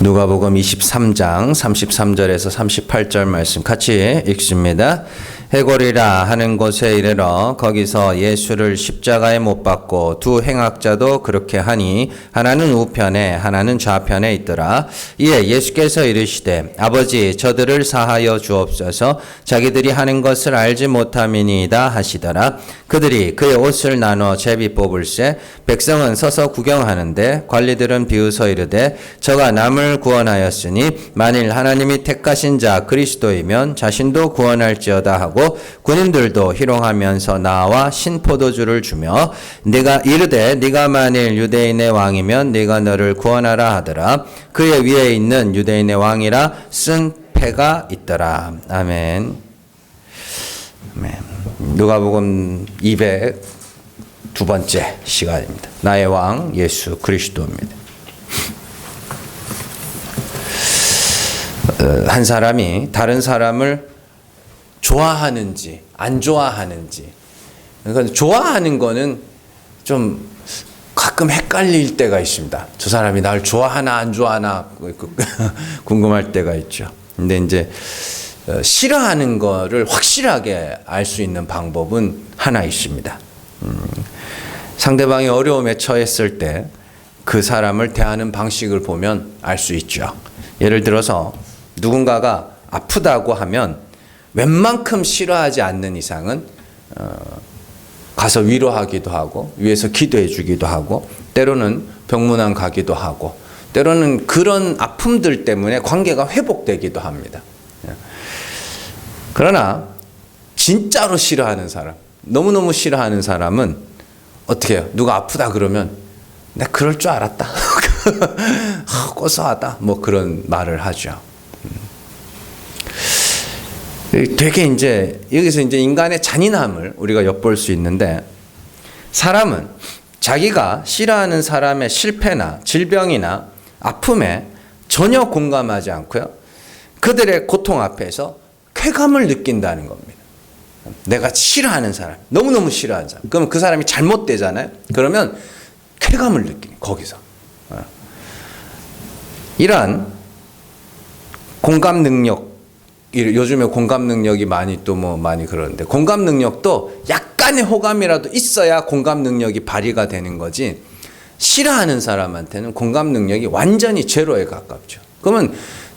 누가복음 23장 33절에서 38절 말씀 같이 읽습니다. 해골이라 하는 곳에 이르러 거기서 예수를 십자가에 못 박고 두 행악자도 그렇게 하니 하나는 우편에 하나는 좌편에 있더라. 이에 예수께서 이르시되 아버지 저들을 사하여 주옵소서 자기들이 하는 것을 알지 못함이니이다 하시더라. 그들이 그의 옷을 나눠 제비 뽑을새 백성은 서서 구경하는데 관리들은 비웃어 이르되 저가 남을 구원하였으니 만일 하나님이 택하신 자 그리스도이면 자신도 구원할지어다 하고 군인들도 희롱하면서 나와 신포도주를 주며 네가 이르되 네가 만일 유대인의 왕이면 네가 너를 구원하라 하더라. 그의 위에 있는 유대인의 왕이라 쓴 패가 있더라. 아멘. 아멘. 누가복음 202번째 시간입니다. 나의 왕 예수 그리스도입니다. 한 사람이 다른 사람을 좋아하는지 안 좋아하는지, 그러니까 좋아하는 거는 좀 가끔 헷갈릴 때가 있습니다. 저 사람이 나를 좋아하나 안 좋아하나 궁금할 때가 있죠. 근데 이제 싫어하는 거를 확실하게 알 수 있는 방법은 하나 있습니다. 상대방이 어려움에 처했을 때 그 사람을 대하는 방식을 보면 알 수 있죠. 예를 들어서 누군가가 아프다고 하면 웬만큼 싫어하지 않는 이상은 가서 위로하기도 하고 위에서 기도해 주기도 하고 때로는 병문안 가기도 하고 때로는 그런 아픔들 때문에 관계가 회복되기도 합니다. 그러나 진짜로 싫어하는 사람, 너무너무 싫어하는 사람은 어떻게 해요? 누가 아프다 그러면 내가 그럴 줄 알았다. 고소하다. 뭐 그런 말을 하죠. 되게 이제 여기서 이제 인간의 잔인함을 우리가 엿볼 수 있는데, 사람은 자기가 싫어하는 사람의 실패나 질병이나 아픔에 전혀 공감하지 않고요, 그들의 고통 앞에서 쾌감을 느낀다는 겁니다. 내가 싫어하는 사람, 너무너무 싫어하는 사람, 그러면 그 사람이 잘못되잖아요. 그러면 쾌감을 느끼는 거기서. 이러한 공감 능력, 요즘에 공감 능력이 많이 그러는데, 공감 능력도 약간의 호감이라도 있어야 공감 능력이 발휘가 되는 거지, 싫어하는 사람한테는 공감 능력이 완전히 제로에 가깝죠. 그러면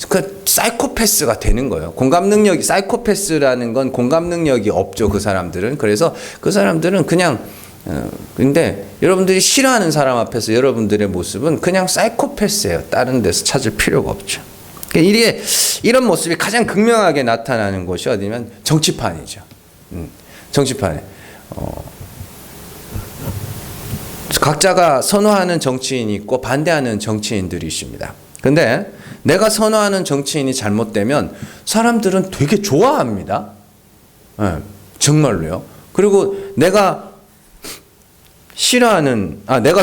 그 사이코패스가 되는 거예요. 공감 능력이, 사이코패스라는 건 공감 능력이 없죠, 그 사람들은. 그래서 그 사람들은 그냥 근데 여러분들이 싫어하는 사람 앞에서 여러분들의 모습은 그냥 사이코패스예요. 다른 데서 찾을 필요가 없죠. 이런 모습이 가장 극명하게 나타나는 곳이 어디냐면 정치판이죠. 정치판에 각자가 선호하는 정치인이 있고 반대하는 정치인들이 있습니다. 근데 내가 선호하는 정치인이 잘못되면 사람들은 되게 좋아합니다. 네, 정말로요. 그리고 내가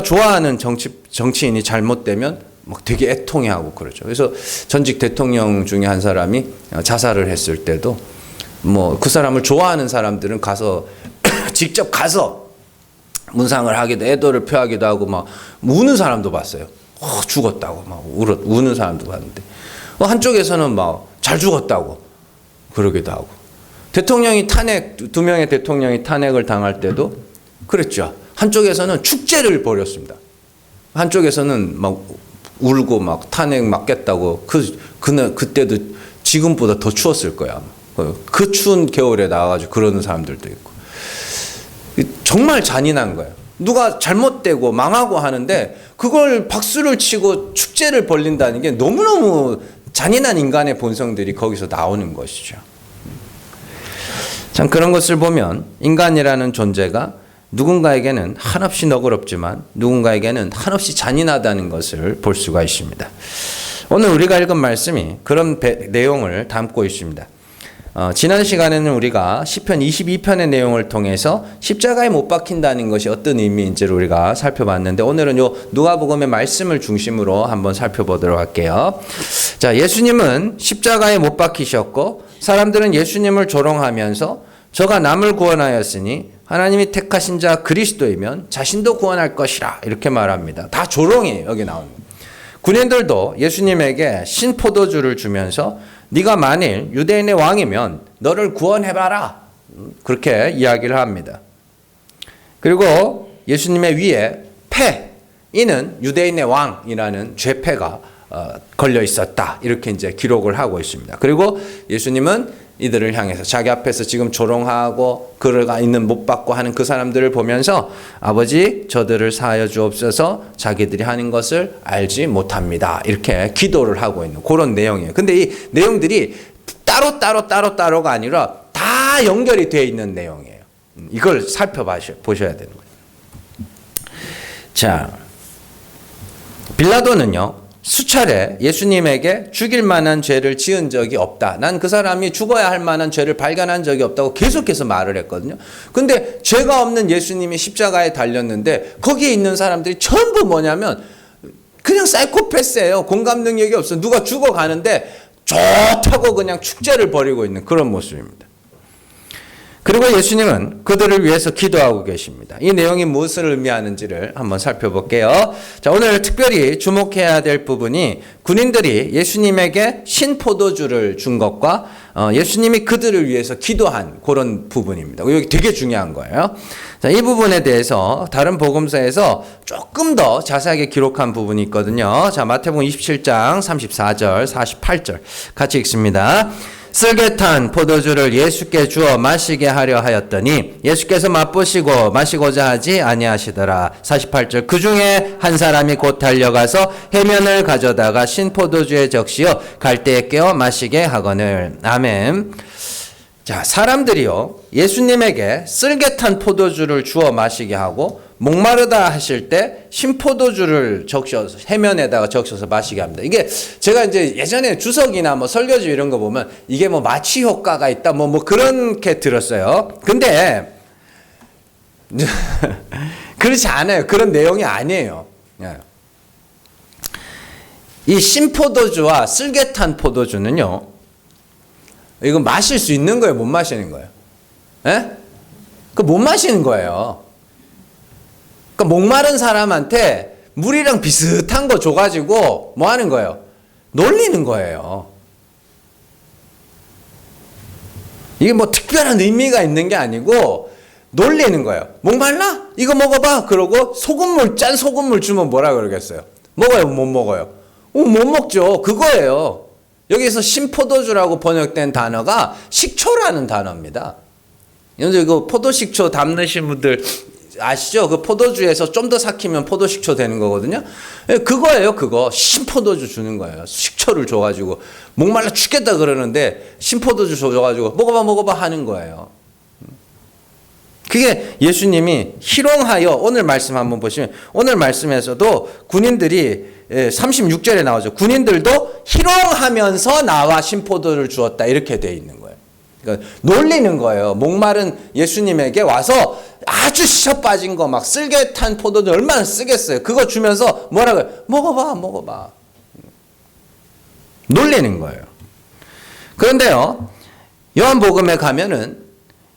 좋아하는 정치인이 잘못되면 막 되게 애통해하고 그러죠. 그래서 전직 대통령 중에 한 사람이 자살을 했을 때도 뭐 그 사람을 좋아하는 사람들은 가서 직접 가서 문상을 하기도, 애도를 표하기도 하고 막 우는 사람도 봤어요. 죽었다고 막 우는 사람도 봤는데, 한쪽에서는 막 잘 죽었다고 그러기도 하고, 두 명의 대통령이 탄핵을 당할 때도 그랬죠. 한쪽에서는 축제를 벌였습니다. 한쪽에서는 막 울고 막 탄핵 맞겠다고, 그때도 지금보다 더 추웠을 거야. 그 추운 겨울에 나와가지고 그러는 사람들도 있고. 정말 잔인한 거예요. 누가 잘못되고 망하고 하는데 그걸 박수를 치고 축제를 벌린다는 게 너무너무 잔인한 인간의 본성들이 거기서 나오는 것이죠. 참, 그런 것을 보면 인간이라는 존재가 누군가에게는 한없이 너그럽지만 누군가에게는 한없이 잔인하다는 것을 볼 수가 있습니다. 오늘 우리가 읽은 말씀이 그런 내용을 담고 있습니다. 지난 시간에는 우리가 시편 22편의 내용을 통해서 십자가에 못 박힌다는 것이 어떤 의미인지를 우리가 살펴봤는데, 오늘은 누가복음의 말씀을 중심으로 한번 살펴보도록 할게요. 자, 예수님은 십자가에 못 박히셨고 사람들은 예수님을 조롱하면서 저가 남을 구원하였으니 하나님이 택하신 자 그리스도이면 자신도 구원할 것이라 이렇게 말합니다. 다 조롱이에요, 여기 나오는. 군인들도 예수님에게 신포도주를 주면서 네가 만일 유대인의 왕이면 너를 구원해봐라. 그렇게 이야기를 합니다. 그리고 예수님의 위에 패, 이는 유대인의 왕이라는 죄패가 걸려 있었다. 이렇게 이제 기록을 하고 있습니다. 그리고 예수님은 이들을 향해서 자기 앞에서 지금 조롱하고 그가 있는 못 받고 하는 그 사람들을 보면서 아버지 저들을 사하여 주옵소서 자기들이 하는 것을 알지 못합니다. 이렇게 기도를 하고 있는 그런 내용이에요. 근데 이 내용들이 따로가 아니라 다 연결이 되어 있는 내용이에요. 이걸 살펴보셔야 되는 거예요. 자, 빌라도는요, 수차례 예수님에게 죽일 만한 죄를 지은 적이 없다. 난 그 사람이 죽어야 할 만한 죄를 발견한 적이 없다고 계속해서 말을 했거든요. 근데 죄가 없는 예수님이 십자가에 달렸는데 거기에 있는 사람들이 전부 뭐냐면 그냥 사이코패스예요. 공감 능력이 없어. 누가 죽어가는데 좋다고 그냥 축제를 벌이고 있는 그런 모습입니다. 그리고 예수님은 그들을 위해서 기도하고 계십니다. 이 내용이 무엇을 의미하는지를 한번 살펴볼게요. 자, 오늘 특별히 주목해야 될 부분이 군인들이 예수님에게 신포도주를 준 것과 예수님이 그들을 위해서 기도한 그런 부분입니다. 여기 되게 중요한 거예요. 자, 이 부분에 대해서 다른 복음서에서 조금 더 자세하게 기록한 부분이 있거든요. 자, 마태복음 27장 34절, 48절 같이 읽습니다. 쓸개 탄 포도주를 예수께 주어 마시게 하려 하였더니 예수께서 맛보시고 마시고자 하지 아니하시더라. 48절 그 중에 한 사람이 곧 달려가서 해면을 가져다가 신포도주에 적시어 갈대에 깨어 마시게 하거늘. 아멘. 자, 사람들이요 예수님에게 쓸개 탄 포도주를 주어 마시게 하고 목마르다 하실 때 신포도주를 적셔서 해면에다가 적셔서 마시게 합니다. 이게 제가 이제 예전에 주석이나 뭐 설교지 이런 거 보면 이게 뭐 마취 효과가 있다 뭐 그렇게 들었어요. 근데 그렇지 않아요. 그런 내용이 아니에요. 이 신포도주와 쓸개 탄 포도주는요, 이거 마실 수 있는 거예요, 못 마시는 거예요? 예? 그 못 마시는 거예요. 그러니까 목마른 사람한테 물이랑 비슷한 거 줘가지고 뭐 하는 거예요? 놀리는 거예요. 이게 뭐 특별한 의미가 있는 게 아니고 놀리는 거예요. 목말라? 이거 먹어봐. 그러고 짠 소금물 주면 뭐라 그러겠어요? 먹어요? 못 먹어요? 못 먹죠. 그거예요. 여기서 신포도주라고 번역된 단어가 식초라는 단어입니다. 여러분 이거 포도식초 담으신 분들 아시죠? 그 포도주에서 좀 더 삭히면 포도식초 되는 거거든요. 그거예요, 그거. 신포도주 주는 거예요. 식초를 줘가지고 목말라 죽겠다 그러는데 신포도주 줘가지고 먹어봐 하는 거예요. 그게 예수님이 희롱하여, 오늘 말씀 한번 보시면 오늘 말씀에서도 군인들이 36절에 나오죠. 군인들도 희롱하면서 나와 신포도를 주었다 이렇게 돼 있는 거예요. 그러니까 놀리는 거예요. 목마른 예수님에게 와서 아주 셔 빠진 거 막 쓸개 탄 포도주 얼마나 쓰겠어요. 그거 주면서 뭐라고요? 먹어봐. 놀리는 거예요. 그런데요, 요한복음에 가면은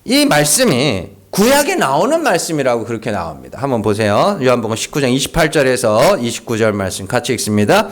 이 말씀이 구약에 나오는 말씀이라고 그렇게 나옵니다. 한번 보세요. 요한복음 19장 28절에서 29절 말씀 같이 읽습니다.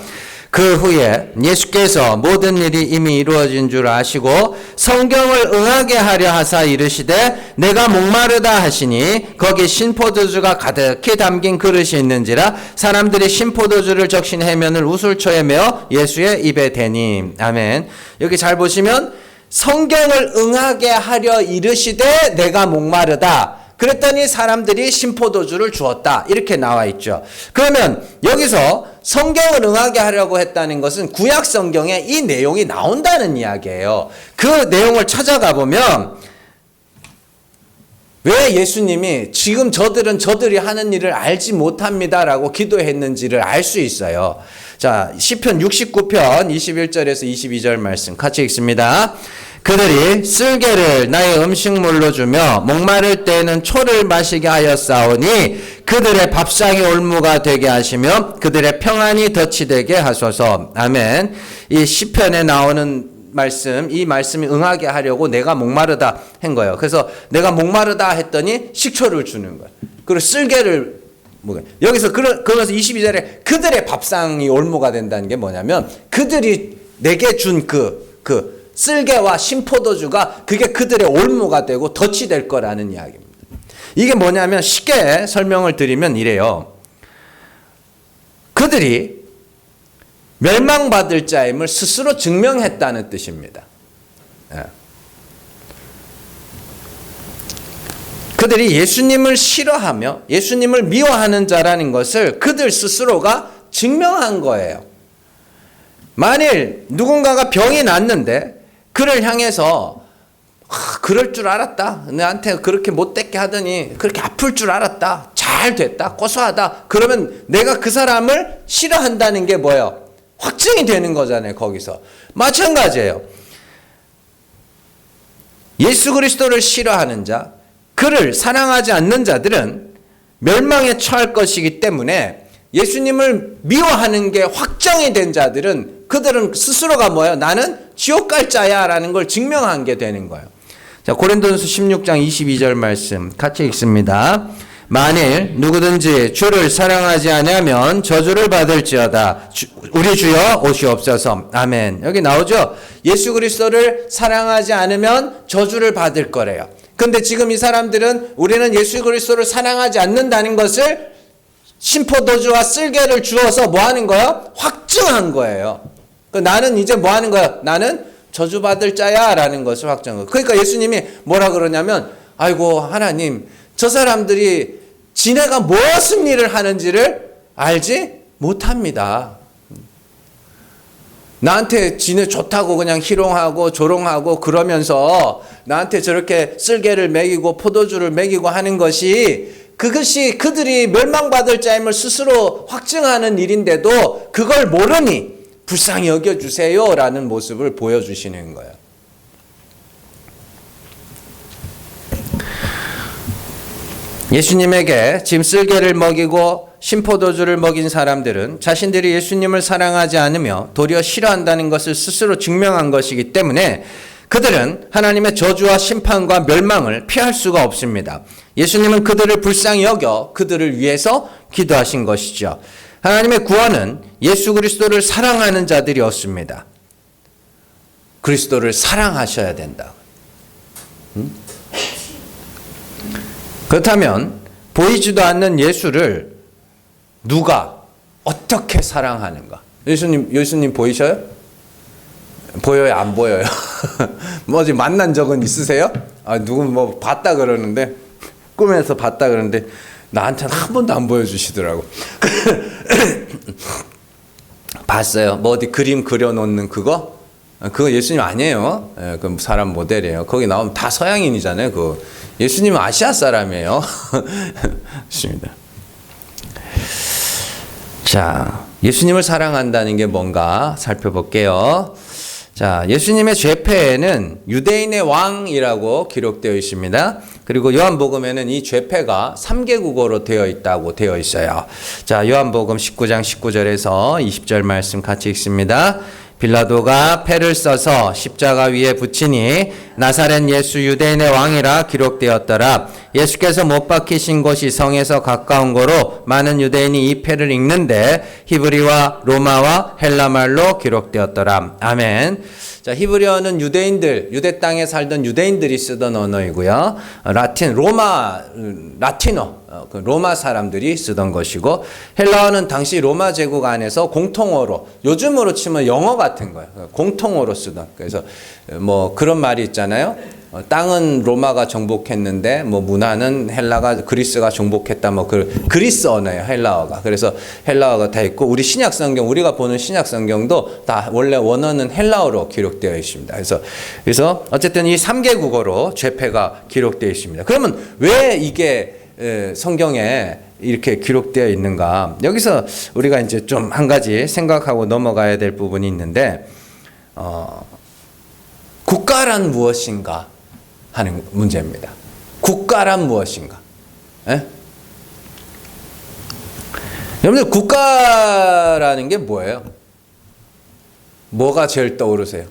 그 후에 예수께서 모든 일이 이미 이루어진 줄 아시고 성경을 응하게 하려 하사 이르시되 내가 목마르다 하시니 거기 신포도주가 가득히 담긴 그릇이 있는지라 사람들이 신포도주를 적신 해면을 우슬초에 메어 예수의 입에 대니. 아멘. 여기 잘 보시면 성경을 응하게 하려 이르시되 내가 목마르다. 그랬더니 사람들이 신포도주를 주었다. 이렇게 나와 있죠. 그러면 여기서 성경을 응하게 하려고 했다는 것은 구약 성경에 이 내용이 나온다는 이야기예요. 그 내용을 찾아가 보면 왜 예수님이 지금 저들이 하는 일을 알지 못합니다라고 기도했는지를 알 수 있어요. 자, 시편 69편 21절에서 22절 말씀 같이 읽습니다. 그들이 쓸개를 나의 음식물로 주며 목마를 때에는 초를 마시게 하였사오니 그들의 밥상이 올무가 되게 하시며 그들의 평안이 덫이 되게 하소서. 아멘. 이 시편에 나오는 말씀, 이 말씀이 응하게 하려고 내가 목마르다 한 거예요. 그래서 내가 목마르다 했더니 식초를 주는 거예요. 그리고 쓸개를 여기서 그러면서 22절에 그들의 밥상이 올무가 된다는 게 뭐냐면 그들이 내게 준 그 쓸개와 신포도주가 그게 그들의 올무가 되고 덫이 될 거라는 이야기입니다. 이게 뭐냐면 쉽게 설명을 드리면 이래요. 그들이 멸망받을 자임을 스스로 증명했다는 뜻입니다. 그들이 예수님을 싫어하며 예수님을 미워하는 자라는 것을 그들 스스로가 증명한 거예요. 만일 누군가가 병이 났는데 그를 향해서 그럴 줄 알았다. 나한테 그렇게 못되게 하더니 그렇게 아플 줄 알았다. 잘 됐다. 고소하다. 그러면 내가 그 사람을 싫어한다는 게 뭐예요? 확증이 되는 거잖아요. 거기서. 마찬가지예요. 예수 그리스도를 싫어하는 자, 그를 사랑하지 않는 자들은 멸망에 처할 것이기 때문에 예수님을 미워하는 게 확정이 된 자들은 그들은 스스로가 뭐예요? 나는 지옥 갈 자야 라는 걸 증명한 게 되는 거예요. 자, 고린도전서 16장 22절 말씀 같이 읽습니다. 만일 누구든지 주를 사랑하지 않으면 저주를 받을지어다. 우리 주여 오시옵소서. 아멘. 여기 나오죠? 예수 그리스도를 사랑하지 않으면 저주를 받을 거래요. 근데 지금 이 사람들은 우리는 예수 그리스도를 사랑하지 않는다는 것을 신포도주와 쓸개를 주어서 뭐 하는 거예요? 확증한 거예요. 나는 이제 뭐 하는 거야? 나는 저주받을 자야 라는 것을 확정한 거예요. 그러니까 예수님이 뭐라 그러냐면 아이고 하나님 저 사람들이 지네가 무슨 일을 하는지를 알지 못합니다. 나한테 지네 좋다고 그냥 희롱하고 조롱하고 그러면서 나한테 저렇게 쓸개를 먹이고 포도주를 먹이고 하는 것이 그것이 그들이 멸망받을 자임을 스스로 확증하는 일인데도 그걸 모르니 불쌍히 여겨주세요 라는 모습을 보여주시는 거예요. 예수님에게 지금 쓸개를 먹이고 신포도주를 먹인 사람들은 자신들이 예수님을 사랑하지 않으며 도리어 싫어한다는 것을 스스로 증명한 것이기 때문에 그들은 하나님의 저주와 심판과 멸망을 피할 수가 없습니다. 예수님은 그들을 불쌍히 여겨 그들을 위해서 기도하신 것이죠. 하나님의 구원은 예수 그리스도를 사랑하는 자들이었습니다. 그리스도를 사랑하셔야 된다. 그렇다면 보이지도 않는 예수를 누가 어떻게 사랑하는가? 예수님 보이셔요? 보여요? 안 보여요? 뭐 어디 만난 적은 있으세요? 누구 뭐 봤다 그러는데 꿈에서 봤다 그러는데 나한테는 한 번도 안 보여주시더라고. 봤어요. 뭐 어디 그림 그려놓는 그거? 그거 예수님 아니에요. 그 사람 모델이에요. 거기 나오면 다 서양인이잖아요. 그 예수님은 아시아 사람이에요. 좋습니다. 자, 예수님을 사랑한다는 게 뭔가 살펴볼게요. 자, 예수님의 죄패에는 유대인의 왕이라고 기록되어 있습니다. 그리고 요한복음에는 이 죄패가 3개국어로 되어 있다고 되어 있어요. 자, 요한복음 19장 19절에서 20절 말씀 같이 읽습니다. 빌라도가 패를 써서 십자가 위에 붙이니 나사렛 예수 유대인의 왕이라 기록되었더라. 예수께서 못 박히신 곳이 성에서 가까운 거로 많은 유대인이 이 패를 읽는데 히브리와 로마와 헬라말로 기록되었더라. 아멘. 자, 히브리어는 유대 땅에 살던 유대인들이 쓰던 언어이고요. 라틴어, 로마 사람들이 쓰던 것이고, 헬라어는 당시 로마 제국 안에서 공통어로, 요즘으로 치면 영어 같은 거예요. 공통어로 쓰던. 그래서 뭐 그런 말이 있잖아요. 땅은 로마가 정복했는데 뭐 문화는 그리스가 정복했다. 뭐 그리스 언어예요. 헬라어가. 그래서 헬라어가 다 있고 우리 신약 성경 우리가 보는 신약 성경도 다 원래 원어는 헬라어로 기록되어 있습니다. 그래서 어쨌든 이 3개 국어로 죄패가 기록되어 있습니다. 그러면 왜 이게 성경에 이렇게 기록되어 있는가? 여기서 우리가 이제 좀 한 가지 생각하고 넘어가야 될 부분이 있는데 국가란 무엇인가 하는 문제입니다. 국가란 무엇인가? 예? 여러분들 국가라는 게 뭐예요? 뭐가 제일 떠오르세요?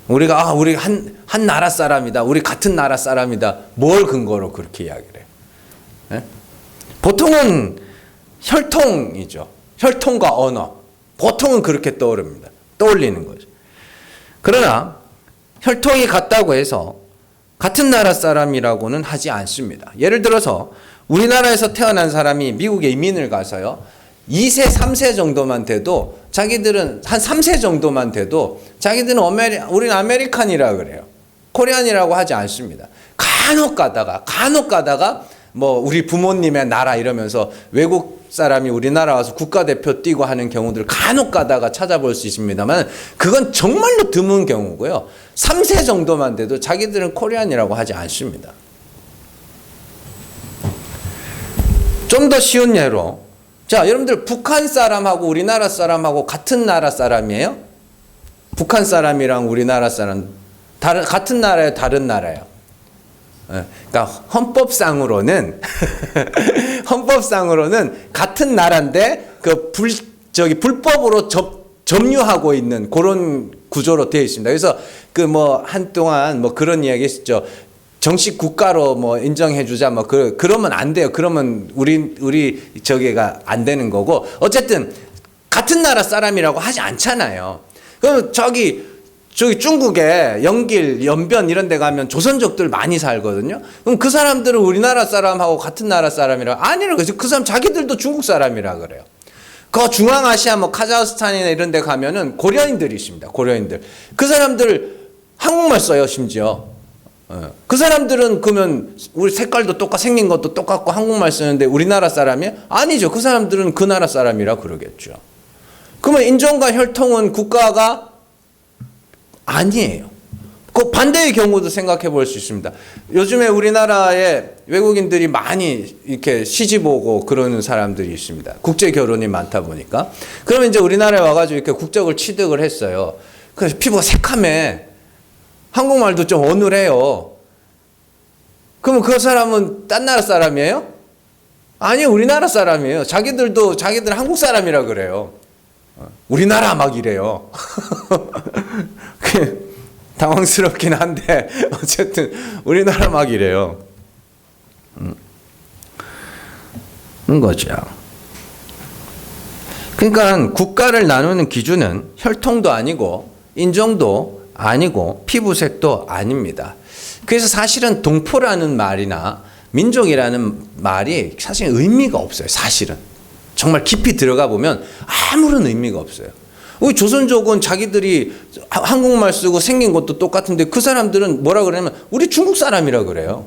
우리가 우리 한 나라 사람이다. 우리 같은 나라 사람이다. 뭘 근거로 그렇게 이야기를 해요? 예? 보통은 혈통이죠. 혈통과 언어. 보통은 그렇게 떠올리는 거죠. 그러나 혈통이 같다고 해서 같은 나라 사람이라고는 하지 않습니다. 예를 들어서 우리나라에서 태어난 사람이 미국에 이민을 가서요. 2세, 3세 정도만 돼도 자기들은 한 3세 정도만 돼도 자기들은 우리는 아메리칸이라 그래요. 코리안이라고 하지 않습니다. 간혹 가다가 뭐 우리 부모님의 나라 이러면서 외국 사람이 우리나라 와서 국가대표 뛰고 하는 경우들 간혹 가다가 찾아볼 수 있습니다만 그건 정말로 드문 경우고요. 3세 정도만 돼도 자기들은 코리안이라고 하지 않습니다. 좀 더 쉬운 예로 자, 여러분들 북한 사람하고 우리나라 사람하고 같은 나라 사람이에요? 북한 사람이랑 우리나라 사람 같은 나라예요, 다른 나라예요? 그러니까 헌법상으로는 같은 나라인데 불법으로 점유하고 있는 그런 구조로 되어 있습니다. 그래서 한동안 그런 이야기 했었죠. 정식 국가로 인정해 주자 그러면 안 돼요. 그러면 우리 저기가 안 되는 거고 어쨌든 같은 나라 사람이라고 하지 않잖아요. 그럼 저기 중국에 영길, 연변 이런 데 가면 조선족들 많이 살거든요. 그럼 그 사람들은 우리나라 사람하고 같은 나라 사람이라 아니라고 해서 그 사람 자기들도 중국 사람이라 그래요. 그 중앙아시아 카자흐스탄이나 이런 데 가면은 고려인들이 있습니다. 고려인들. 그 사람들 한국말 써요, 심지어. 그 사람들은 그러면 우리 색깔도 생긴 것도 똑같고 한국말 쓰는데 우리나라 사람이에요? 아니죠. 그 사람들은 그 나라 사람이라 그러겠죠. 그러면 인종과 혈통은 국가가 아니에요. 그 반대의 경우도 생각해 볼 수 있습니다. 요즘에 우리나라에 외국인들이 많이 이렇게 시집 오고 그러는 사람들이 있습니다. 국제 결혼이 많다 보니까. 그러면 이제 우리나라에 와가지고 이렇게 국적을 취득을 했어요. 그래서 피부가 새카매. 한국말도 좀 어눌해요. 그러면 그 사람은 딴 나라 사람이에요? 아니요, 우리나라 사람이에요. 자기들 한국 사람이라 그래요. 우리나라 이래요. 당황스럽긴 한데 어쨌든 우리나라 이래요. 거죠. 그러니까 국가를 나누는 기준은 혈통도 아니고 인종도 아니고 피부색도 아닙니다. 그래서 사실은 동포라는 말이나 민족이라는 말이 사실 의미가 없어요. 사실은 정말 깊이 들어가 보면 아무런 의미가 없어요. 우리 조선족은 자기들이 한국말 쓰고 생긴 것도 똑같은데 그 사람들은 뭐라 그러냐면 우리 중국 사람이라 그래요.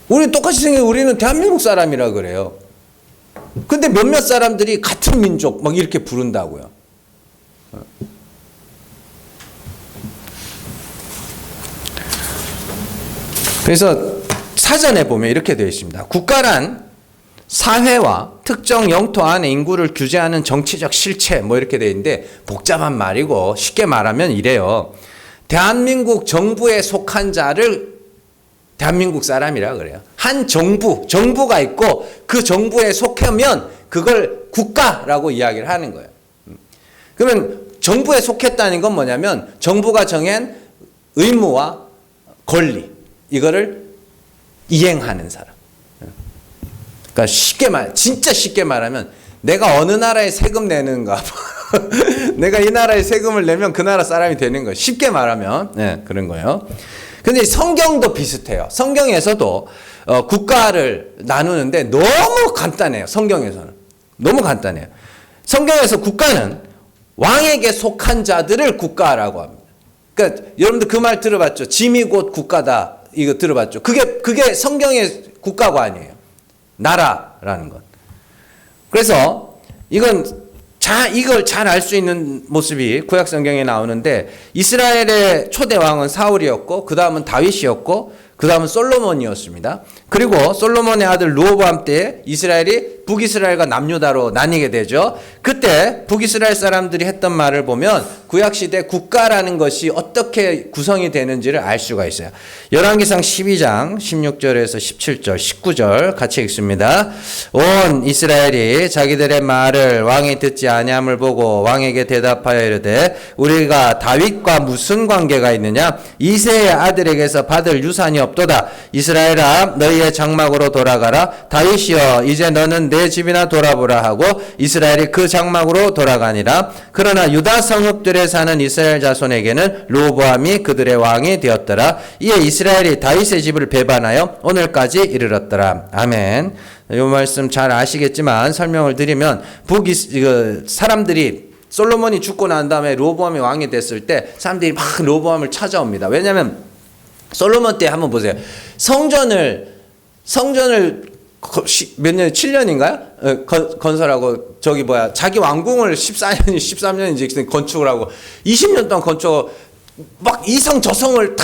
우리 똑같이 생긴 우리는 대한민국 사람이라 그래요. 근데 몇몇 사람들이 같은 민족 이렇게 부른다고요. 그래서 사전에 보면 이렇게 되어 있습니다. 국가란 사회와 특정 영토 안에 인구를 규제하는 정치적 실체 이렇게 되어 있는데 복잡한 말이고 쉽게 말하면 이래요. 대한민국 정부에 속한 자를 대한민국 사람이라 그래요. 한 정부가 있고 그 정부에 속하면 그걸 국가라고 이야기를 하는 거예요. 그러면 정부에 속했다는 건 뭐냐면 정부가 정한 의무와 권리 이거를 이행하는 사람. 그러니까 진짜 쉽게 말하면 내가 어느 나라에 세금 내는가 내가 이 나라에 세금을 내면 그 나라 사람이 되는 거예요. 쉽게 말하면 그런 거예요. 근데 성경도 비슷해요. 성경에서도 국가를 나누는데 너무 간단해요. 성경에서는 너무 간단해요. 성경에서 국가는 왕에게 속한 자들을 국가라고 합니다. 그러니까 여러분들 그 말 들어봤죠? 짐이 곧 국가다. 이거 들어봤죠? 그게 성경의 국가가 아니에요. 나라라는 것. 그래서 이걸 잘 알 수 있는 모습이 구약 성경에 나오는데 이스라엘의 초대 왕은 사울이었고 그 다음은 다윗이었고 그 다음은 솔로몬이었습니다. 그리고 솔로몬의 아들 르호보암 때 이스라엘이 북이스라엘과 남유다로 나뉘게 되죠. 그때 북이스라엘 사람들이 했던 말을 보면 구약시대 국가라는 것이 어떻게 구성이 되는지를 알 수가 있어요. 열왕기상 12장 16절에서 17절 19절 같이 읽습니다. 온 이스라엘이 자기들의 말을 왕이 듣지 아니함을 보고 왕에게 대답하여 이르되 우리가 다윗과 무슨 관계가 있느냐 이새의 아들에게서 받을 유산이 없도다. 이스라엘아 너희의 장막으로 돌아가라. 다윗이여 이제 너는 내 집이나 돌아보라 하고 이스라엘이 그 장막으로 돌아가니라. 그러나 유다 성읍들에 사는 이스라엘 자손에게는 르호보암이 그들의 왕이 되었더라. 이에 이스라엘이 다윗의 집을 배반하여 오늘까지 이르렀더라. 아멘. 이 말씀 잘 아시겠지만 설명을 드리면 사람들이 솔로몬이 죽고 난 다음에 르호보암이 왕이 됐을 때 사람들이 막 르호보암을 찾아옵니다. 왜냐하면 솔로몬 때 한번 보세요. 성전을 몇 년, 7년인가요? 건설하고, 자기 왕궁을 13년인지 건축을 하고, 20년 동안 막 이성 저성을 다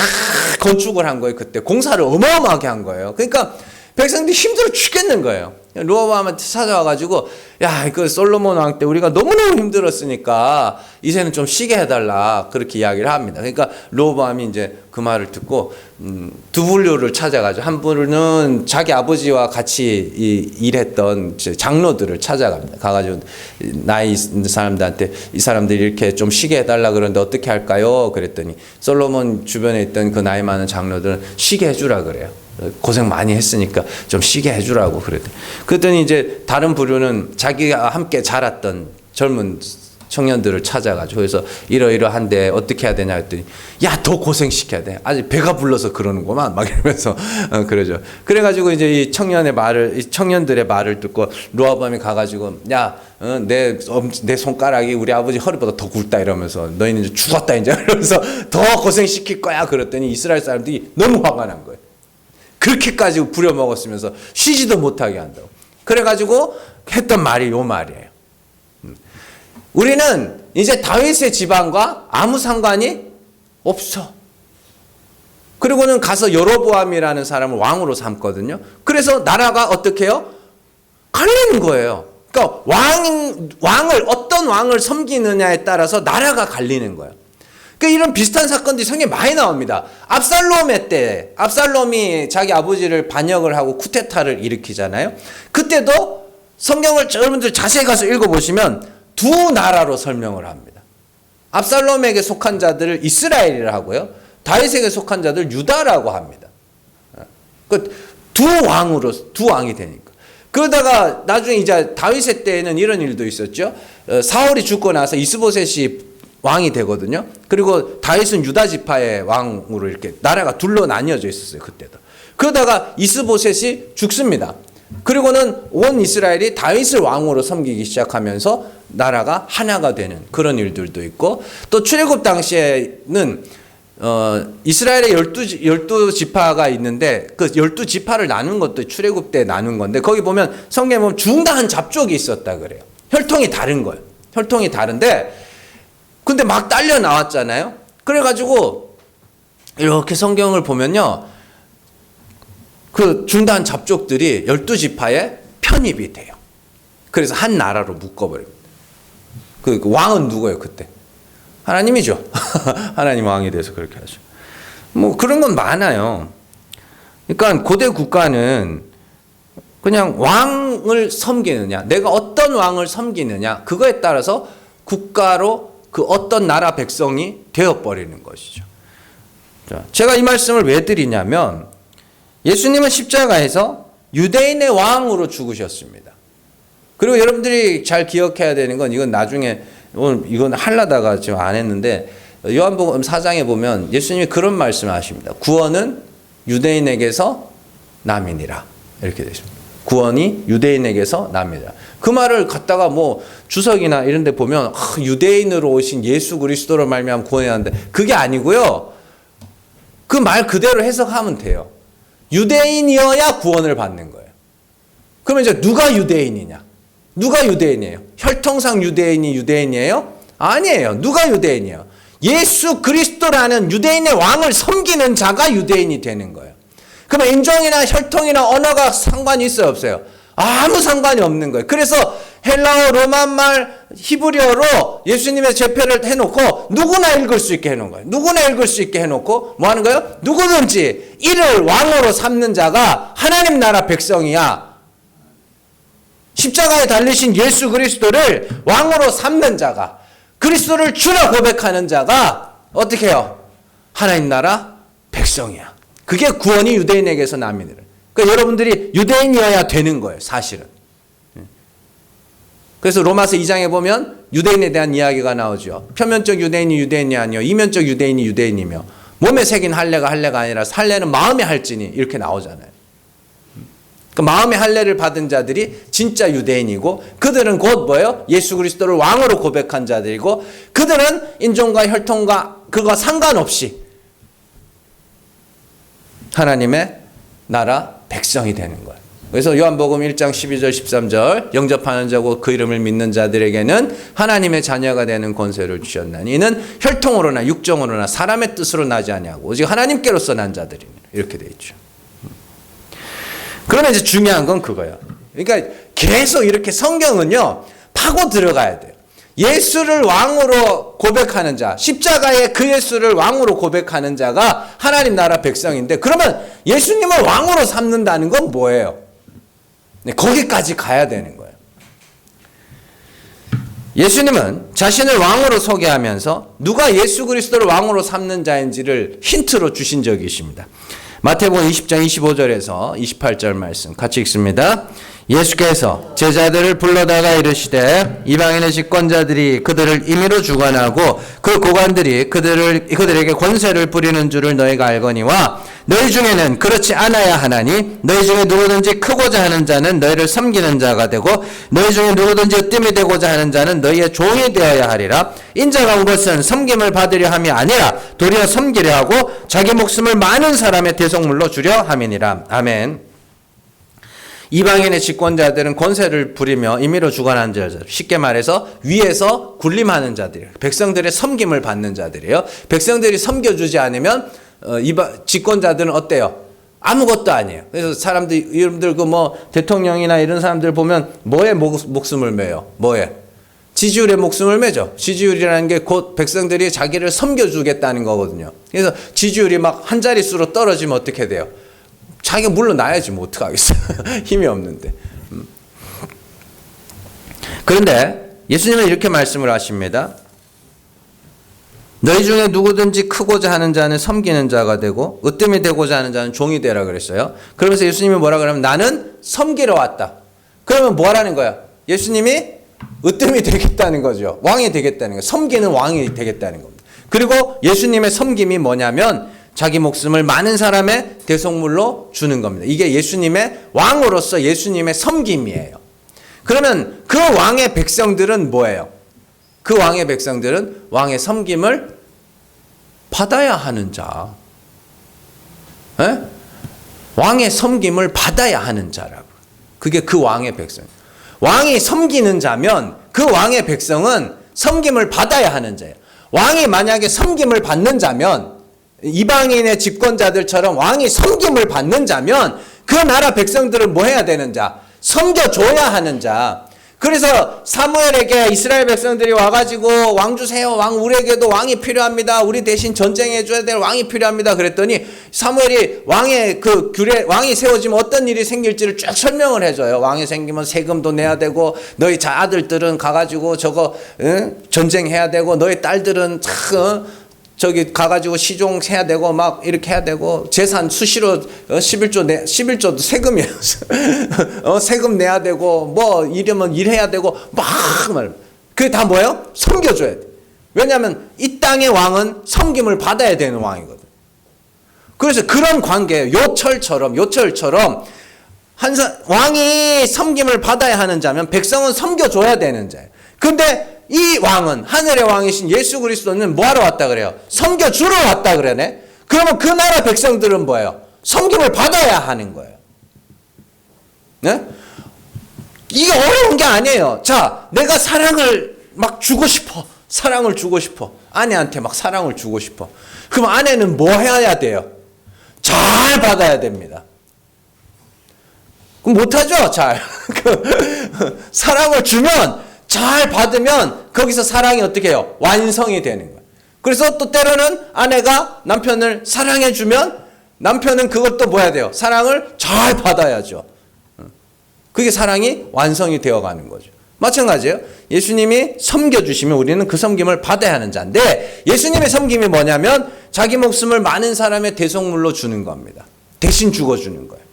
건축을 한 거예요, 그때. 공사를 어마어마하게 한 거예요. 그러니까 백성들이 힘들어 죽겠는 거예요. 르호보암한테 찾아와가지고, 야, 그 솔로몬 왕 때 우리가 너무너무 힘들었으니까, 이제는 좀 쉬게 해달라. 그렇게 이야기를 합니다. 그러니까 르호보암이 이제 그 말을 듣고, 두 분류를 찾아가죠. 한 분은 자기 아버지와 같이 일했던 장로들을 찾아갑니다. 가가지고, 나이 있는 사람들한테 이 사람들이 이렇게 좀 쉬게 해달라 그러는데 어떻게 할까요? 그랬더니, 솔로몬 주변에 있던 그 나이 많은 장로들은 쉬게 해주라 그래요. 고생 많이 했으니까 좀 쉬게 해주라고 그랬더니 이제 다른 부류는 자기가 함께 자랐던 젊은 청년들을 찾아가지고 그래서 이러이러한데 어떻게 해야 되냐 했더니 야, 더 고생시켜야 돼. 아직 배가 불러서 그러는구만. 막 이러면서 그러죠. 그래가지고 이제 이 청년들의 말을 듣고 르호보암이 가가지고 야, 내 손가락이 우리 아버지 허리보다 더 굵다 이러면서 너희는 이제 죽었다 이제 이러면서 더 고생시킬 거야. 그랬더니 이스라엘 사람들이 너무 화가 난 거예요. 그렇게까지 부려먹었으면서 쉬지도 못하게 한다고. 그래가지고 했던 말이 요 말이에요. 우리는 이제 다윗의 집안과 아무 상관이 없어. 그리고는 가서 여로보암이라는 사람을 왕으로 삼거든요. 그래서 나라가 어떻게 해요? 갈리는 거예요. 그러니까 어떤 왕을 섬기느냐에 따라서 나라가 갈리는 거예요. 그러니까 이런 비슷한 사건들이 성경에 많이 나옵니다. 압살롬이 자기 아버지를 반역을 하고 쿠데타를 일으키잖아요. 그때도 성경을 여러분들 자세히 가서 읽어보시면 두 나라로 설명을 합니다. 압살롬에게 속한 자들을 이스라엘이라 하고요. 다윗에게 속한 자들 유다라고 합니다. 두 왕이 되니까. 그러다가 나중에 이제 다윗의 때에는 이런 일도 있었죠. 사울이 죽고 나서 이스보셋이 왕이 되거든요. 그리고 다윗은 유다 지파의 왕으로 이렇게 나라가 둘로 나뉘어져 있었어요. 그때도. 그러다가 이스보셋이 죽습니다. 그리고는 온 이스라엘이 다윗을 왕으로 섬기기 시작하면서 나라가 하나가 되는 그런 일들도 있고 또 출애굽 당시에는 이스라엘의 12지파가 있는데 그 12지파를 나눈 것도 출애굽 때 나눈 건데 거기 보면 성경에 보면 중다한 잡족이 있었다 그래요. 혈통이 다른 거예요. 혈통이 다른데 근데 막 딸려 나왔잖아요. 그래가지고 이렇게 성경을 보면요. 그 중다한 잡족들이 12지파에 편입이 돼요. 그래서 한 나라로 묶어버립니다. 그 왕은 누구예요 그때? 하나님이죠. 하나님 왕이 돼서 그렇게 하죠. 뭐 그런 건 많아요. 그러니까 고대 국가는 그냥 왕을 섬기느냐, 내가 어떤 왕을 섬기느냐 그거에 따라서 국가로 그 어떤 나라 백성이 되어버리는 것이죠. 자, 제가 이 말씀을 왜 드리냐면 예수님은 십자가에서 유대인의 왕으로 죽으셨습니다. 그리고 여러분들이 잘 기억해야 되는 건 이건 나중에 오늘 이건 하려다가 지금 안 했는데 요한복음 4장에 보면 예수님이 그런 말씀을 하십니다. 구원은 유대인에게서 남이니라 이렇게 되어 있습니다. 구원이 유대인에게서 남이니라. 그 말을 갖다가 뭐 주석이나 이런 데 보면 유대인으로 오신 예수 그리스도로 말미암아 구원이 하는데 그게 아니고요. 그 말 그대로 해석하면 돼요. 유대인이어야 구원을 받는 거예요. 그러면 이제 누가 유대인이냐? 누가 유대인이에요? 혈통상 유대인이에요? 아니에요. 누가 유대인이에요? 예수 그리스도라는 유대인의 왕을 섬기는 자가 유대인이 되는 거예요. 그러면 인종이나 혈통이나 언어가 상관이 있어요? 없어요? 아무 상관이 없는 거예요. 그래서 헬라어, 로마말, 히브리어로 예수님의 제패를 해놓고 누구나 읽을 수 있게 해놓은 거예요. 누구나 읽을 수 있게 해놓고 뭐 하는 거예요? 누구든지 이를 왕으로 삼는 자가 하나님 나라 백성이야. 십자가에 달리신 예수 그리스도를 왕으로 삼는 자가 그리스도를 주라 고백하는 자가 어떻게 해요? 하나님 나라 백성이야. 그게 구원이 유대인에게서 남이니라. 그러니까 여러분들이 유대인이어야 되는 거예요. 사실은. 그래서 로마서 2장에 보면 유대인에 대한 이야기가 나오죠. 표면적 유대인이 유대인이 아니요 이면적 유대인이 유대인이며 몸에 새긴 할례가 할례가 아니라 할례는 마음의 할지니 이렇게 나오잖아요. 그 마음의 할례를 받은 자들이 진짜 유대인이고 그들은 곧 뭐예요? 예수 그리스도를 왕으로 고백한 자들이고 그들은 인종과 혈통과 그거 상관없이 하나님의 나라 백성이 되는 거예요. 그래서 요한복음 1장 12절 13절 영접하는 자고 그 이름을 믿는 자들에게는 하나님의 자녀가 되는 권세를 주셨나니 이는 혈통으로나 육정으로나 사람의 뜻으로 나지 아니하고 오직 하나님께로서 난 자들이니 이렇게 돼 있죠. 그러면 이제 중요한 건 그거예요. 그러니까 계속 이렇게 성경은요 파고 들어가야 돼요. 예수를 왕으로 고백하는 자, 십자가의 그 예수를 왕으로 고백하는 자가 하나님 나라 백성인데 그러면 예수님을 왕으로 삼는다는 건 뭐예요? 네, 거기까지 가야 되는 거예요. 예수님은 자신을 왕으로 소개하면서 누가 예수 그리스도를 왕으로 삼는 자인지를 힌트로 주신 적이 있습니다. 마태복음 20장 25절에서 28절 말씀 같이 읽습니다. 예수께서 제자들을 불러다가 이르시되 이방인의 집권자들이 그들을 임의로 주관하고 그 고관들이 그들에게 권세를 부리는 줄을 너희가 알거니와 너희 중에는 그렇지 않아야 하나니 너희 중에 누구든지 크고자 하는 자는 너희를 섬기는 자가 되고 너희 중에 누구든지 으뜸이 되고자 하는 자는 너희의 종이 되어야 하리라. 인자가 온 것은 섬김을 받으려 함이 아니라 도리어 섬기려 하고 자기 목숨을 많은 사람의 대속물로 주려 함이니라. 아멘. 이방인의 집권자들은 권세를 부리며 임의로 주관하는 자들, 쉽게 말해서 위에서 군림하는 자들이에요. 백성들의 섬김을 받는 자들이에요. 백성들이 섬겨주지 않으면 집권자들은 어때요? 아무것도 아니에요. 그래서 사람들, 여러분들 그 뭐 대통령이나 이런 사람들 보면 뭐에 목숨을 매요? 뭐에? 지지율에 목숨을 매죠. 지지율이라는 게 곧 백성들이 자기를 섬겨주겠다는 거거든요. 그래서 지지율이 막 한 자릿수로 떨어지면 어떻게 돼요? 자기가 물러나야지 뭐 어떡하겠어요. 힘이 없는데. 그런데 예수님은 이렇게 말씀을 하십니다. 너희 중에 누구든지 크고자 하는 자는 섬기는 자가 되고 으뜸이 되고자 하는 자는 종이 되라 그랬어요. 그러면서 예수님이 뭐라 그러면 나는 섬기러 왔다. 그러면 뭐라는 거야? 예수님이 으뜸이 되겠다는 거죠. 왕이 되겠다는 거예요. 섬기는 왕이 되겠다는 겁니다. 그리고 예수님의 섬김이 뭐냐면 자기 목숨을 많은 사람의 대속물로 주는 겁니다. 이게 예수님의 왕으로서 예수님의 섬김이에요. 그러면 그 왕의 백성들은 뭐예요? 그 왕의 백성들은 왕의 섬김을 받아야 하는 자. 에? 왕의 섬김을 받아야 하는 자라고. 그게 그 왕의 백성. 왕이 섬기는 자면 그 왕의 백성은 섬김을 받아야 하는 자예요. 왕이 만약에 섬김을 받는 자면 이방인의 집권자들처럼 왕이 섬김을 받는 자면 그 나라 백성들은 뭐 해야 되는 자? 섬겨줘야 하는 자. 그래서 사무엘에게 이스라엘 백성들이 와가지고 왕 주세요. 왕 우리에게도 왕이 필요합니다. 우리 대신 전쟁해줘야 될 왕이 필요합니다. 그랬더니 사무엘이 왕의 그 규례 왕이 세워지면 어떤 일이 생길지를 쭉 설명을 해줘요. 왕이 생기면 세금도 내야 되고 너희 아들들은 가가지고 저거 전쟁해야 되고 너희 딸들은 저기 가가지고 시종해야 되고 막 이렇게 해야 되고 재산 수시로 11조도 세금이에요. 세금 내야 되고 뭐 이러면 일해야 되고 막 말. 그게 다 뭐예요? 섬겨줘야 돼. 왜냐하면 이 땅의 왕은 섬김을 받아야 되는 왕이거든. 그래서 그런 관계 요철처럼 왕이 섬김을 받아야 하는 자면 백성은 섬겨줘야 되는 자예요. 근데 이 왕은 하늘의 왕이신 예수 그리스도는 뭐하러 왔다 그래요? 섬겨주러 왔다 그러네. 그러면 그 나라 백성들은 뭐예요? 섬김을 받아야 하는 거예요. 네? 이게 어려운 게 아니에요. 자, 내가 사랑을 막 주고 싶어. 사랑을 주고 싶어. 아내한테 막 사랑을 주고 싶어. 그럼 아내는 뭐 해야 돼요? 잘 받아야 됩니다. 그럼 못하죠? 잘. 사랑을 주면 잘 받으면 거기서 사랑이 어떻게 해요? 완성이 되는 거예요. 그래서 또 때로는 아내가 남편을 사랑해주면 남편은 그것도 뭐 해야 돼요? 사랑을 잘 받아야죠. 그게 사랑이 완성이 되어가는 거죠. 마찬가지예요. 예수님이 섬겨주시면 우리는 그 섬김을 받아야 하는 자인데 예수님의 섬김이 뭐냐면 자기 목숨을 많은 사람의 대속물로 주는 겁니다. 대신 죽어주는 거예요.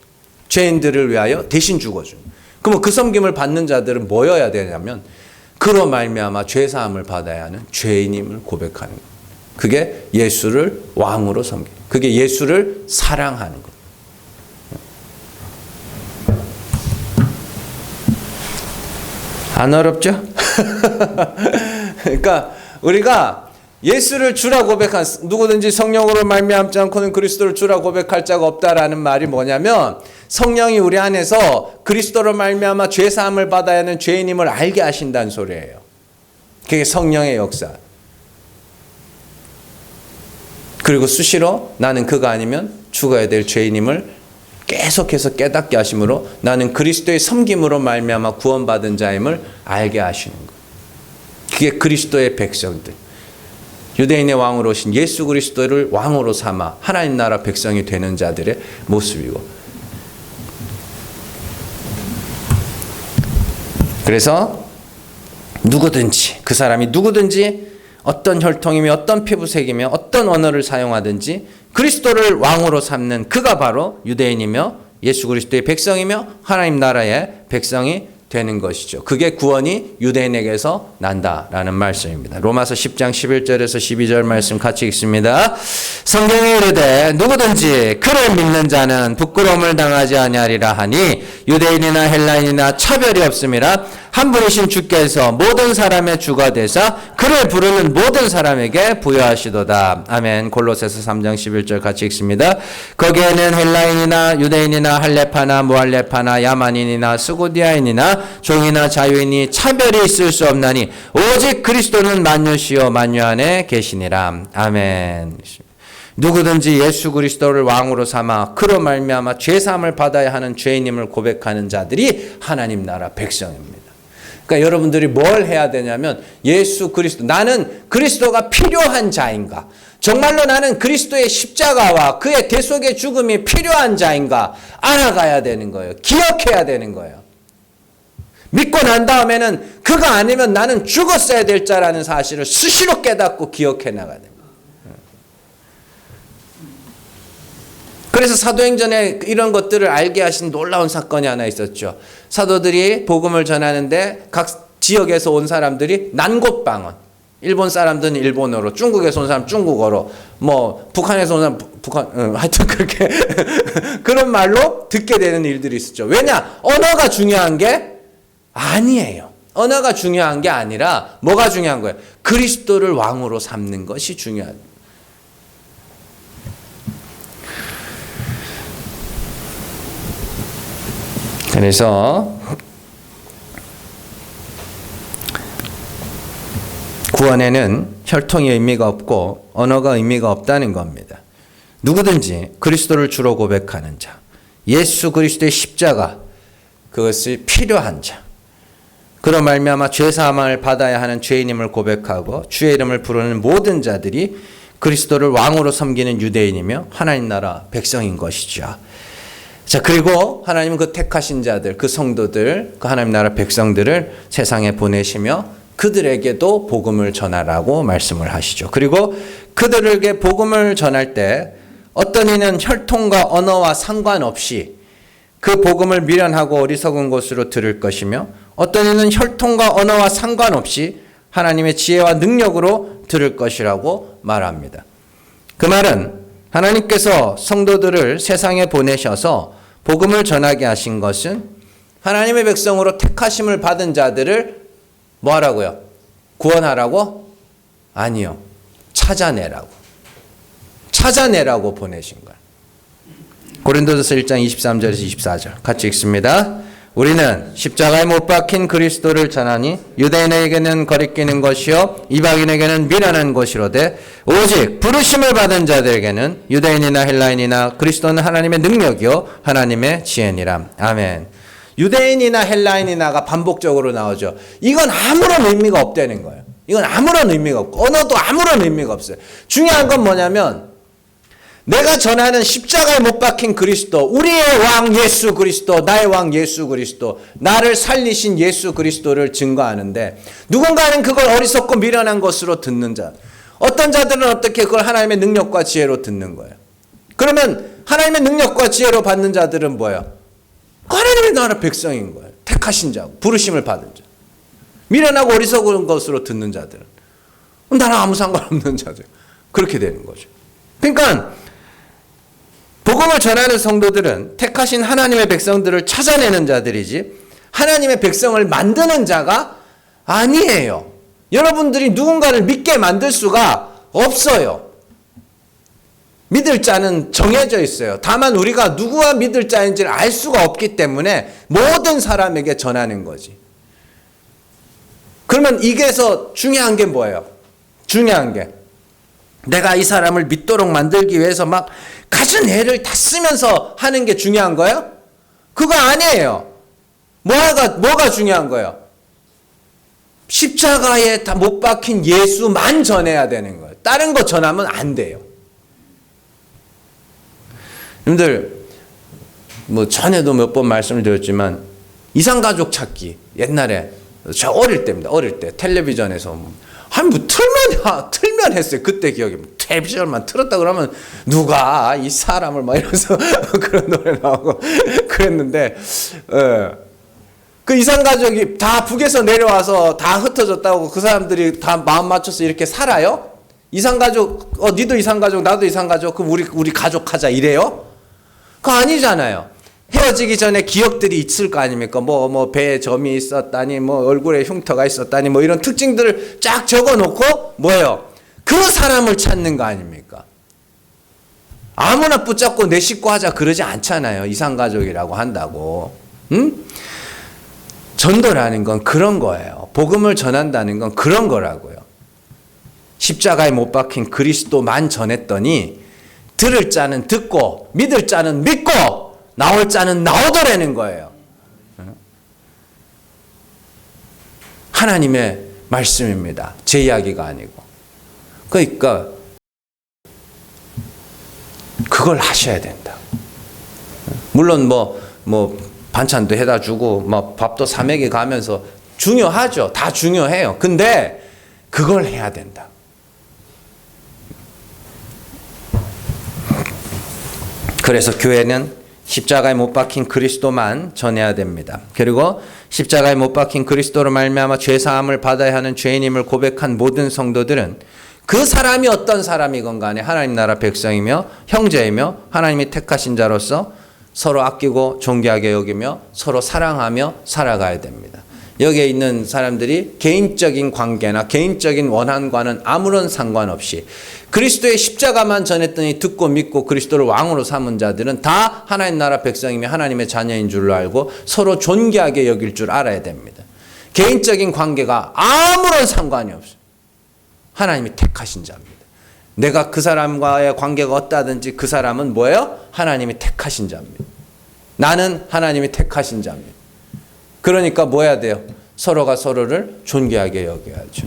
죄인들을 위하여 대신 죽어주는 거예요. 그러면 그 섬김을 받는 자들은 뭐여야 되냐면 그로 말미암아 죄 사함을 받아야 하는 죄인임을 고백하는 것. 그게 예수를 왕으로 섬기는, 그게 예수를 사랑하는 것. 안 어렵죠? 그러니까 우리가 예수를 주라 고백한, 누구든지 성령으로 말미암지 않고는 그리스도를 주라 고백할 자가 없다라는 말이 뭐냐면, 성령이 우리 안에서 그리스도로 말미암아 죄 사함을 받아야 하는 죄인임을 알게 하신다는 소리예요. 그게 성령의 역사. 그리고 수시로 나는 그가 아니면 죽어야 될 죄인임을 계속해서 깨닫게 하심으로 나는 그리스도의 섬김으로 말미암아 구원받은 자임을 알게 하시는 것. 그게 그리스도의 백성들, 유대인의 왕으로 오신 예수 그리스도를 왕으로 삼아 하나님 나라 백성이 되는 자들의 모습이고, 그래서 누구든지, 그 사람이 누구든지 어떤 혈통이며 어떤 피부색이며 어떤 언어를 사용하든지 그리스도를 왕으로 삼는 그가 바로 유대인이며 예수 그리스도의 백성이며 하나님 나라의 백성이 되는 것이죠. 그게 구원이 유대인에게서 난다라는 말씀입니다. 로마서 10장 11절에서 12절 말씀 같이 읽습니다. 성경에 이르되 누구든지 그를 믿는 자는 부끄러움을 당하지 아니하리라 하니 유대인이나 헬라인이나 차별이 없음이라 한 분이신 주께서 모든 사람의 주가 되사 그를 부르는 모든 사람에게 부여하시도다. 아멘. 골로새서 3장 11절 같이 읽습니다. 거기에는 헬라인이나 유대인이나 할레파나 무할레파나 야만인이나 스고디아인이나 종이나 자유인이 차별이 있을 수 없나니 오직 그리스도는 만유시요 만유 안에 계시니라. 아멘. 누구든지 예수 그리스도를 왕으로 삼아 그로 말미암아 죄 사함을 받아야 하는 죄인임을 고백하는 자들이 하나님 나라 백성입니다. 그러니까 여러분들이 뭘 해야 되냐면, 예수 그리스도, 나는 그리스도가 필요한 자인가? 정말로 나는 그리스도의 십자가와 그의 대속의 죽음이 필요한 자인가? 알아가야 되는 거예요. 기억해야 되는 거예요. 믿고 난 다음에는 그가 아니면 나는 죽었어야 될 자라는 사실을 수시로 깨닫고 기억해 나가야 됩니다. 그래서 사도행전에 이런 것들을 알게 하신 놀라운 사건이 하나 있었죠. 사도들이 복음을 전하는데 각 지역에서 온 사람들이 난곳방언, 일본 사람들은 일본어로, 중국에서 온 사람 중국어로, 뭐 북한에서 온 사람 북한, 하여튼 그렇게 그런 말로 듣게 되는 일들이 있었죠. 왜냐? 언어가 중요한 게 아니에요. 언어가 중요한 게 아니라 뭐가 중요한 거예요? 그리스도를 왕으로 삼는 것이 중요합니다. 그래서 구원에는 혈통이 의미가 없고 언어가 의미가 없다는 겁니다. 누구든지 그리스도를 주로 고백하는 자, 예수 그리스도의 십자가, 그것이 필요한 자, 그로 말미암아 죄 사함을 받아야 하는 죄인임을 고백하고 주의 이름을 부르는 모든 자들이 그리스도를 왕으로 섬기는 유대인이며 하나님 나라 백성인 것이죠. 자, 그리고 하나님은 그 택하신 자들, 그 성도들, 그 하나님 나라 백성들을 세상에 보내시며 그들에게도 복음을 전하라고 말씀을 하시죠. 그리고 그들에게 복음을 전할 때 어떤 이는 혈통과 언어와 상관없이 그 복음을 미련하고 어리석은 것으로 들을 것이며 어떤 이는 혈통과 언어와 상관없이 하나님의 지혜와 능력으로 들을 것이라고 말합니다. 그 말은 하나님께서 성도들을 세상에 보내셔서 복음을 전하게 하신 것은 하나님의 백성으로 택하심을 받은 자들을 뭐 하라고요? 구원하라고? 아니요. 찾아내라고. 찾아내라고 보내신 거예요. 고린도전서 1장 23절에서 24절 같이 읽습니다. 우리는 십자가에 못 박힌 그리스도를 전하니 유대인에게는 거리끼는 것이요 이방인에게는 미련한 것이로되 오직 부르심을 받은 자들에게는 유대인이나 헬라인이나 그리스도는 하나님의 능력이요 하나님의 지혜니라. 아멘. 유대인이나 헬라인이나가 반복적으로 나오죠. 이건 아무런 의미가 없다는 거예요. 이건 아무런 의미가 없고 언어도 아무런 의미가 없어요. 중요한 건 뭐냐면 내가 전하는 십자가에 못 박힌 그리스도, 우리의 왕 예수 그리스도, 나의 왕 예수 그리스도, 나를 살리신 예수 그리스도를 증거하는데 누군가는 그걸 어리석고 미련한 것으로 듣는 자, 어떤 자들은 어떻게 그걸 하나님의 능력과 지혜로 듣는 거예요. 그러면 하나님의 능력과 지혜로 받는 자들은 뭐예요? 하나님의 나라 백성인 거예요. 택하신 자, 부르심을 받은 자. 미련하고 어리석은 것으로 듣는 자들은 나랑 아무 상관없는 자들. 그렇게 되는 거죠. 그러니까 복음을 전하는 성도들은 택하신 하나님의 백성들을 찾아내는 자들이지 하나님의 백성을 만드는 자가 아니에요. 여러분들이 누군가를 믿게 만들 수가 없어요. 믿을 자는 정해져 있어요. 다만 우리가 누구와 믿을 자인지를 알 수가 없기 때문에 모든 사람에게 전하는 거지. 그러면 이게서 중요한 게 뭐예요? 중요한 게 내가 이 사람을 믿도록 만들기 위해서 막 가진 애를 다 쓰면서 하는 게 중요한 거예요? 그거 아니에요. 뭐가 중요한 거예요? 십자가에 다 못 박힌 예수만 전해야 되는 거예요. 다른 거 전하면 안 돼요. 여러분들 뭐 전에도 몇 번 말씀을 드렸지만 이상가족 찾기 옛날에 저 어릴 때입니다. 어릴 때 텔레비전에서 아니 뭐 틀면 했어요. 그때 기억에 텔레비전만 틀었다 그러면 누가 이 사람을 막 이러면서 그런 노래 나오고 그랬는데 그 이산가족이 다 북에서 내려와서 다 흩어졌다고 그 사람들이 다 마음 맞춰서 이렇게 살아요? 이산가족 니도 이산가족 나도 이산가족 그럼 우리 가족하자 이래요? 그거 아니잖아요. 헤어지기 전에 기억들이 있을 거 아닙니까? 뭐 배에 점이 있었다니, 뭐 얼굴에 흉터가 있었다니, 뭐 이런 특징들을 쫙 적어놓고 뭐예요? 그 사람을 찾는 거 아닙니까? 아무나 붙잡고 내 식구 하자 그러지 않잖아요. 이산가족이라고 한다고. 응? 전도라는 건 그런 거예요. 복음을 전한다는 건 그런 거라고요. 십자가에 못 박힌 그리스도만 전했더니 들을 자는 듣고 믿을 자는 믿고 나올 자는 나오더라는 거예요. 하나님의 말씀입니다. 제 이야기가 아니고. 그러니까 그걸 하셔야 된다. 물론 뭐 반찬도 해다 주고 뭐 밥도 사먹이 가면서 중요하죠. 다 중요해요. 근데 그걸 해야 된다. 그래서 교회는 십자가에 못 박힌 그리스도만 전해야 됩니다. 그리고 십자가에 못 박힌 그리스도로 말미암아 죄 사함을 받아야 하는 죄인임을 고백한 모든 성도들은 그 사람이 어떤 사람이건 간에 하나님 나라 백성이며 형제이며 하나님이 택하신 자로서 서로 아끼고 존귀하게 여기며 서로 사랑하며 살아가야 됩니다. 여기에 있는 사람들이 개인적인 관계나 개인적인 원한과는 아무런 상관없이 그리스도의 십자가만 전했더니 듣고 믿고 그리스도를 왕으로 삼은 자들은 다 하나님 나라 백성이며 하나님의 자녀인 줄로 알고 서로 존귀하게 여길 줄 알아야 됩니다. 개인적인 관계가 아무런 상관이 없어요. 하나님이 택하신 자입니다. 내가 그 사람과의 관계가 어떠하든지 그 사람은 뭐예요? 하나님이 택하신 자입니다. 나는 하나님이 택하신 자입니다. 그러니까 뭐 해야 돼요? 서로가 서로를 존귀하게 여겨야죠.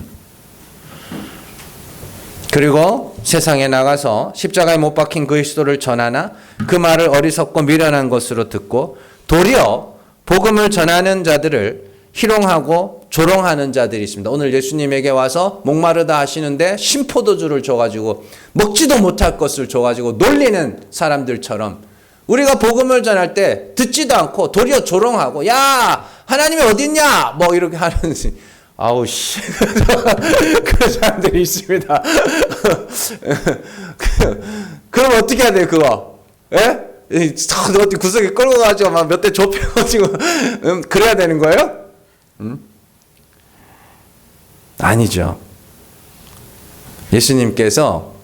그리고 세상에 나가서 십자가에 못 박힌 그리스도를 전하나 그 말을 어리석고 미련한 것으로 듣고 도리어 복음을 전하는 자들을 희롱하고 조롱하는 자들이 있습니다. 오늘 예수님에게 와서 목마르다 하시는데 신포도주를 줘가지고 먹지도 못할 것을 줘가지고 놀리는 사람들처럼 우리가 복음을 전할 때 듣지도 않고 도리어 조롱하고 야 하나님이 어딨냐 뭐 이렇게 하는 아우 씨 그런 사람들이 있습니다. 그럼 어떻게 해야 돼요 그거? 예? 어디 구석에 끌고 가지고 막 몇 대 좁혀가지고 그래야 되는 거예요? 아니죠. 예수님께서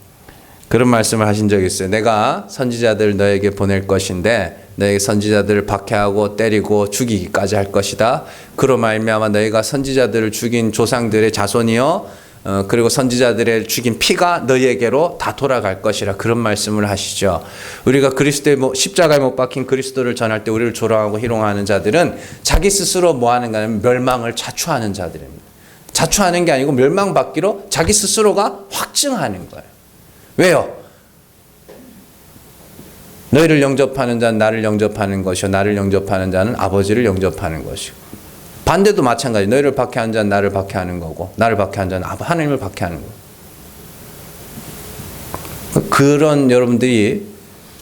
그런 말씀을 하신 적이 있어요. 내가 선지자들 너에게 보낼 것인데 너에게 선지자들을 박해하고 때리고 죽이기까지 할 것이다. 그로 말미암아 너희가 선지자들을 죽인 조상들의 자손이요 그리고 선지자들의 죽인 피가 너희에게로 다 돌아갈 것이라 그런 말씀을 하시죠. 우리가 그리스도의 십자가에 못 박힌 그리스도를 전할 때 우리를 조롱하고 희롱하는 자들은 자기 스스로 뭐 하는가 하면 멸망을 자초하는 자들입니다. 자초하는 게 아니고 멸망받기로 자기 스스로가 확증하는 거예요. 왜요? 너희를 영접하는 자는 나를 영접하는 것이요 나를 영접하는 자는 아버지를 영접하는 것이고 반대도 마찬가지. 너희를 박해하는 자는 나를 박해하는 거고 나를 박해하는 자는 하나님을 박해하는 거고. 그런 여러분들이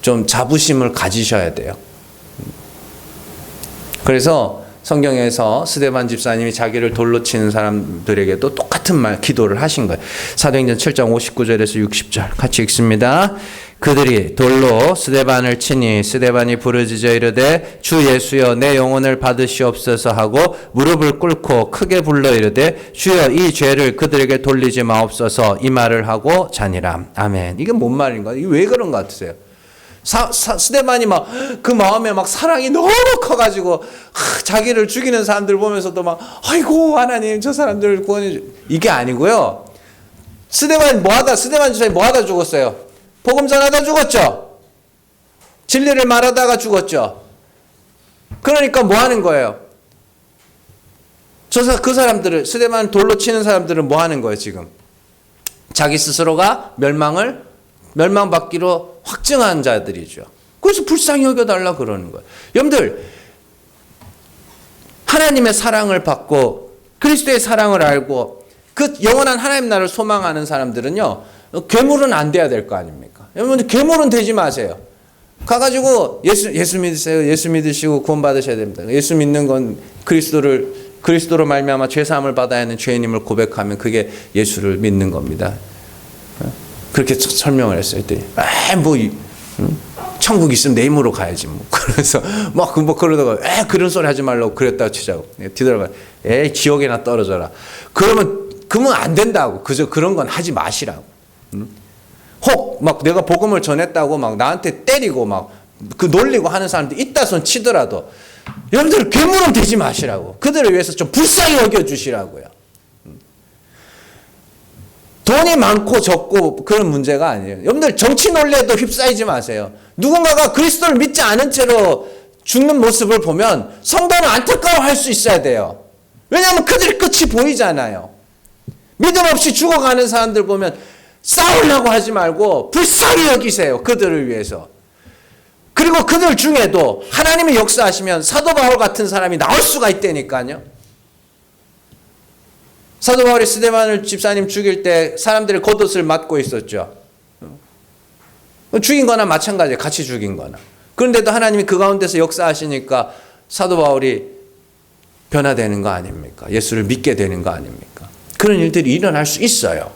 좀 자부심을 가지셔야 돼요. 그래서 성경에서 스데반 집사님이 자기를 돌로 치는 사람들에게도 똑같은 말, 기도를 하신 거예요. 사도행전 7장 59절에서 60절 같이 읽습니다. 그들이 돌로 스데반을 치니 스데반이 부르짖어 이르되 주 예수여 내 영혼을 받으시옵소서 하고 무릎을 꿇고 크게 불러 이르되 주여 이 죄를 그들에게 돌리지 마옵소서 이 말을 하고 자니라. 아멘. 이게 뭔 말인가? 이게 왜 그런 것 같으세요? 스데반이 막 그 마음에 막 사랑이 너무 커가지고 자기를 죽이는 사람들 보면서도 막 아이고 하나님 저 사람들 구원해 주 이게 아니고요. 스데반 집사님이 뭐하다 죽었어요? 복음 전하다 죽었죠. 진리를 말하다가 죽었죠. 그러니까 뭐 하는 거예요? 그 사람들을 스데반 돌로 치는 사람들은 뭐 하는 거예요 지금? 자기 스스로가 멸망받기로 확증한 자들이죠. 그래서 불쌍히 여겨달라 그러는 거예요. 여러분들 하나님의 사랑을 받고 그리스도의 사랑을 알고 그 영원한 하나님 나라를 소망하는 사람들은요. 괴물은 안 돼야 될 거 아닙니까? 여러분 괴물은 되지 마세요. 가가지고 예수 믿으세요. 예수 믿으시고 구원 받으셔야 됩니다. 예수 믿는 건 그리스도로 말미암아 죄 사함을 받아야 하는 죄인임을 고백하면 그게 예수를 믿는 겁니다. 그렇게 설명을 했어요. 천국 있으면 내 힘으로 가야지 뭐. 그래서 그러다가 그런 소리 하지 말라고 그랬다고 치자고. 뒤돌아가. 지옥에나 떨어져라. 그러면 안 된다고. 그저 그런 건 하지 마시라고. 혹 막 내가 복음을 전했다고 막 나한테 때리고 막 그 놀리고 하는 사람들 있다 손 치더라도 여러분들 괴물은 되지 마시라고. 그들을 위해서 좀 불쌍히 여겨 주시라고요. 돈이 많고 적고 그런 문제가 아니에요. 여러분들 정치 논리에도 휩싸이지 마세요. 누군가가 그리스도를 믿지 않은 채로 죽는 모습을 보면 성도는 안타까워할 수 있어야 돼요. 왜냐하면 그들의 끝이 보이잖아요. 믿음 없이 죽어가는 사람들 보면 싸우려고 하지 말고 불쌍히 여기세요. 그들을 위해서. 그리고 그들 중에도 하나님이 역사하시면 사도 바울 같은 사람이 나올 수가 있다니까요. 사도 바울이 스데반을 집사님 죽일 때 사람들의 겉옷을 맞고 있었죠. 죽인 거나 마찬가지예요. 같이 죽인 거나. 그런데도 하나님이 그 가운데서 역사하시니까 사도 바울이 변화되는 거 아닙니까? 예수를 믿게 되는 거 아닙니까? 그런 일들이 일어날 수 있어요.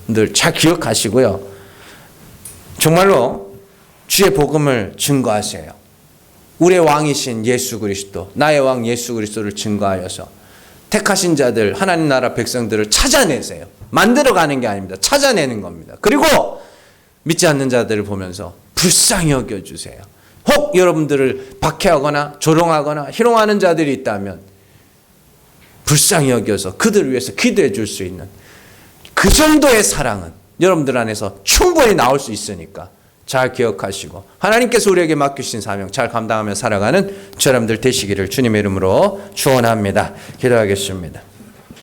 늘 잘 기억하시고요. 정말로 주의 복음을 증거하세요. 우리의 왕이신 예수 그리스도, 나의 왕 예수 그리스도를 증거하여서 택하신 자들, 하나님 나라 백성들을 찾아내세요. 만들어가는 게 아닙니다. 찾아내는 겁니다. 그리고 믿지 않는 자들을 보면서 불쌍히 여겨주세요. 혹 여러분들을 박해하거나 조롱하거나 희롱하는 자들이 있다면 불쌍히 여겨서 그들을 위해서 기도해 줄 수 있는 그 정도의 사랑은 여러분들 안에서 충분히 나올 수 있으니까 잘 기억하시고 하나님께서 우리에게 맡기신 사명 잘 감당하며 살아가는 저 여러분들 되시기를 주님의 이름으로 축원합니다. 기도하겠습니다.